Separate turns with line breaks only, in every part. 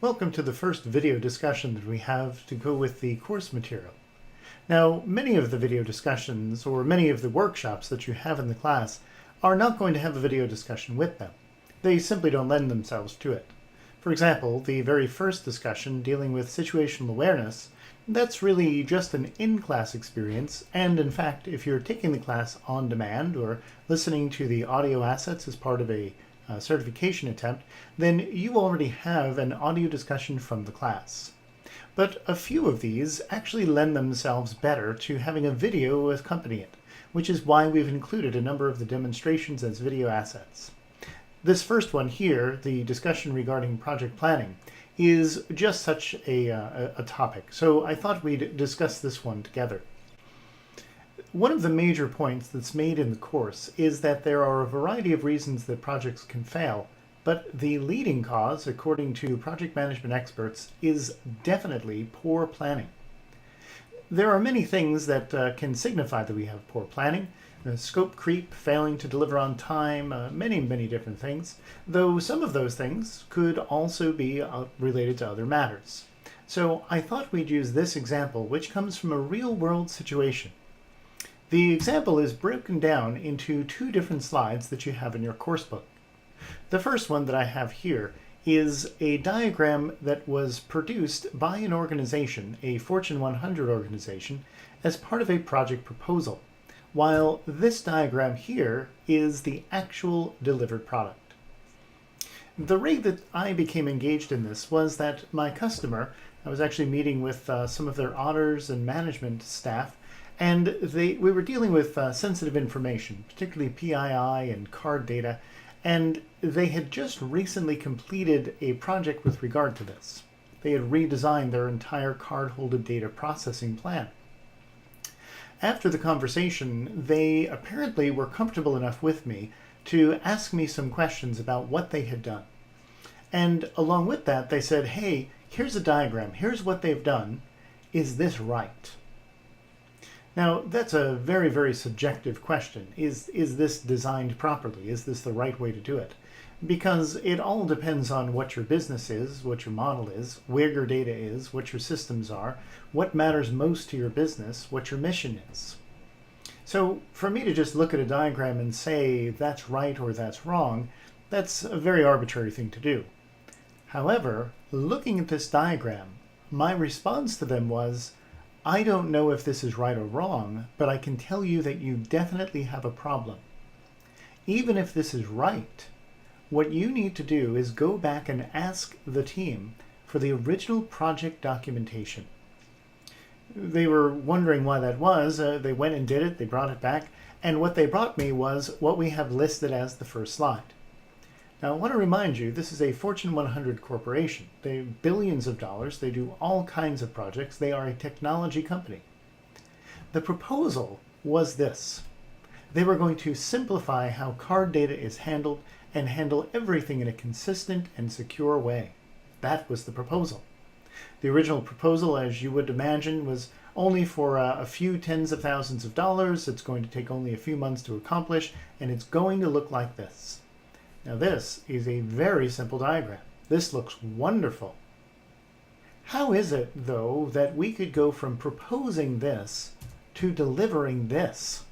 Welcome to the first video discussion that we have to go with the course material. Now, many of the video discussions or many of the workshops that you have in the class are not going to have a video discussion with them. They simply don't lend themselves to it. For example, the very first discussion dealing with situational awareness, that's really just an in-class experience, and in fact, if you're taking the class on demand or listening to the audio assets as part of a certification attempt, then you already have an audio discussion from the class. But a few of these actually lend themselves better to having a video accompany it, which is why we've included a number of the demonstrations as video assets. This first one here, the discussion regarding project planning, is just such a topic, so I thought we'd discuss this one together. One of the major points that's made in the course is that there are a variety of reasons that projects can fail, but the leading cause, according to project management experts, is definitely poor planning. There are many things that can signify that we have poor planning. Scope creep, failing to deliver on time, many different things, though some of those things could also be related to other matters. So I thought we'd use this example, which comes from a real-world situation. The example is broken down into two different slides that you have in your course book. The first one that I have here is a diagram that was produced by an organization, a Fortune 100 organization, as part of a project proposal, while this diagram here is the actual delivered product. The way that I became engaged in this was that my customer, I was actually meeting with some of their auditors and management staff, and we were dealing with sensitive information, particularly PII and card data, and they had just recently completed a project with regard to this. They had redesigned their entire cardholder data processing plan. After the conversation, they apparently were comfortable enough with me to ask me some questions about what they had done. And along with that, they said, hey, here's a diagram, here's what they've done, is this right? Now, that's a very subjective question. Is this designed properly? Is this the right way to do it? Because it all depends on what your business is, what your model is, where your data is, what your systems are, what matters most to your business, what your mission is. So for me to just look at a diagram and say that's right or that's wrong, that's a very arbitrary thing to do. However, looking at this diagram, my response to them was, I don't know if this is right or wrong, but I can tell you that you definitely have a problem. Even if this is right, what you need to do is go back and ask the team for the original project documentation. They were wondering why that was. They went and did it, they brought it back, and what they brought me was what we have listed as the first slide. Now, I want to remind you, this is a Fortune 100 corporation. They have billions of dollars. They do all kinds of projects. They are a technology company. The proposal was this. They were going to simplify how card data is handled and handle everything in a consistent and secure way. That was the proposal. The original proposal, as you would imagine, was only for a few tens of thousands of dollars. It's going to take only a few months to accomplish, and it's going to look like this. Now this is a very simple diagram. This looks wonderful. How is it, though, that we could go from proposing this to delivering this?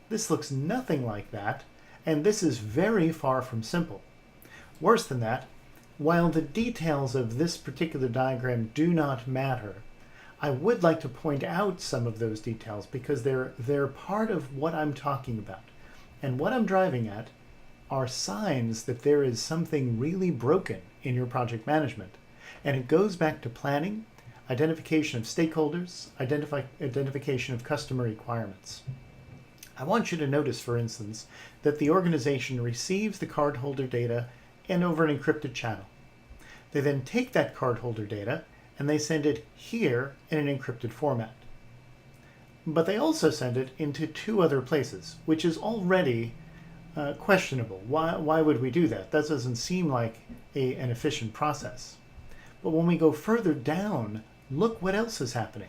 This looks nothing like that, and this is very far from simple. Worse than that, while the details of this particular diagram do not matter, I would like to point out some of those details because they're part of what I'm talking about. And what I'm driving at are signs that there is something really broken in your project management. And it goes back to planning, identification of stakeholders, identification of customer requirements. I want you to notice, for instance, that the organization receives the cardholder data over an encrypted channel. They then take that cardholder data and they send it here in an encrypted format. But they also send it into two other places, which is already questionable. Why would we do that? That doesn't seem like an efficient process. But when we go further down, look what else is happening.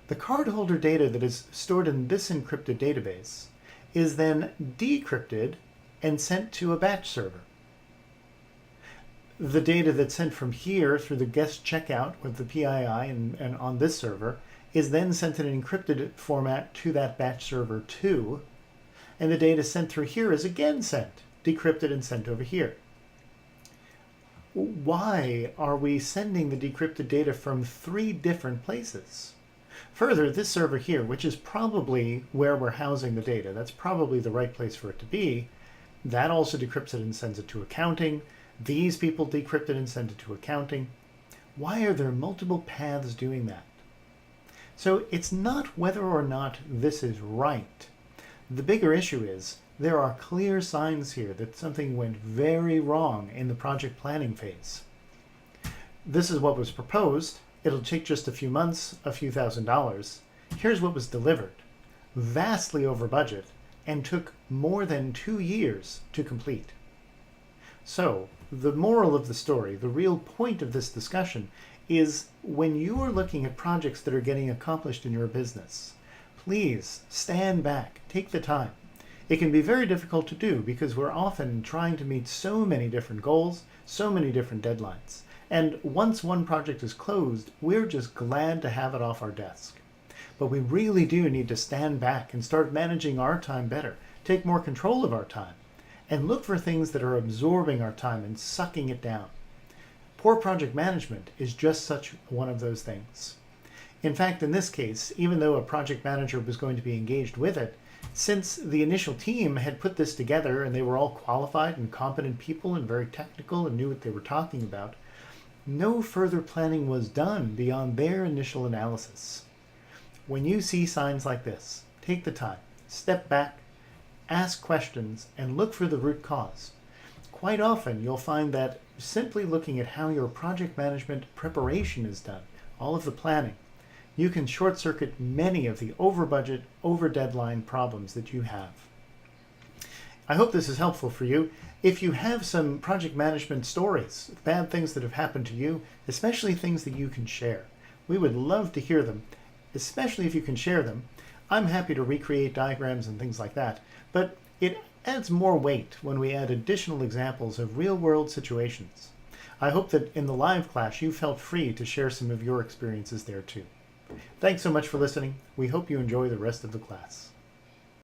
The cardholder data that is stored in this encrypted database is then decrypted and sent to a batch server. The data that's sent from here through the guest checkout with the PII and on this server is then sent in an encrypted format to that batch server 2, and the data sent through here is again sent, decrypted and sent over here. Why are we sending the decrypted data from 3 different places? Further, this server here, which is probably where we're housing the data, that's probably the right place for it to be, that also decrypts it and sends it to accounting. These people decrypt it and send it to accounting. Why are there multiple paths doing that? So it's not whether or not this is right. The bigger issue is there are clear signs here that something went very wrong in the project planning phase. This is what was proposed. It'll take just a few months, a few $1,000s. Here's what was delivered. Vastly over budget and took more than 2 years to complete. So, the moral of the story, the real point of this discussion, is when you are looking at projects that are getting accomplished in your business, please stand back, take the time. It can be very difficult to do because we're often trying to meet so many different goals, so many different deadlines. And once one project is closed, we're just glad to have it off our desk. But we really do need to stand back and start managing our time better, take more control of our time, and look for things that are absorbing our time and sucking it down. Poor project management is just such one of those things. In fact, in this case, even though a project manager was going to be engaged with it, since the initial team had put this together and they were all qualified and competent people and very technical and knew what they were talking about, no further planning was done beyond their initial analysis. When you see signs like this, take the time, step back, ask questions, and look for the root cause. Quite often, you'll find that simply looking at how your project management preparation is done, all of the planning, you can short-circuit many of the over-budget, over-deadline problems that you have. I hope this is helpful for you. If you have some project management stories, bad things that have happened to you, especially things that you can share, we would love to hear them, especially if you can share them. I'm happy to recreate diagrams and things like that, but it adds more weight when we add additional examples of real-world situations. I hope that in the live class you felt free to share some of your experiences there too. Thanks so much for listening. We hope you enjoy the rest of the class.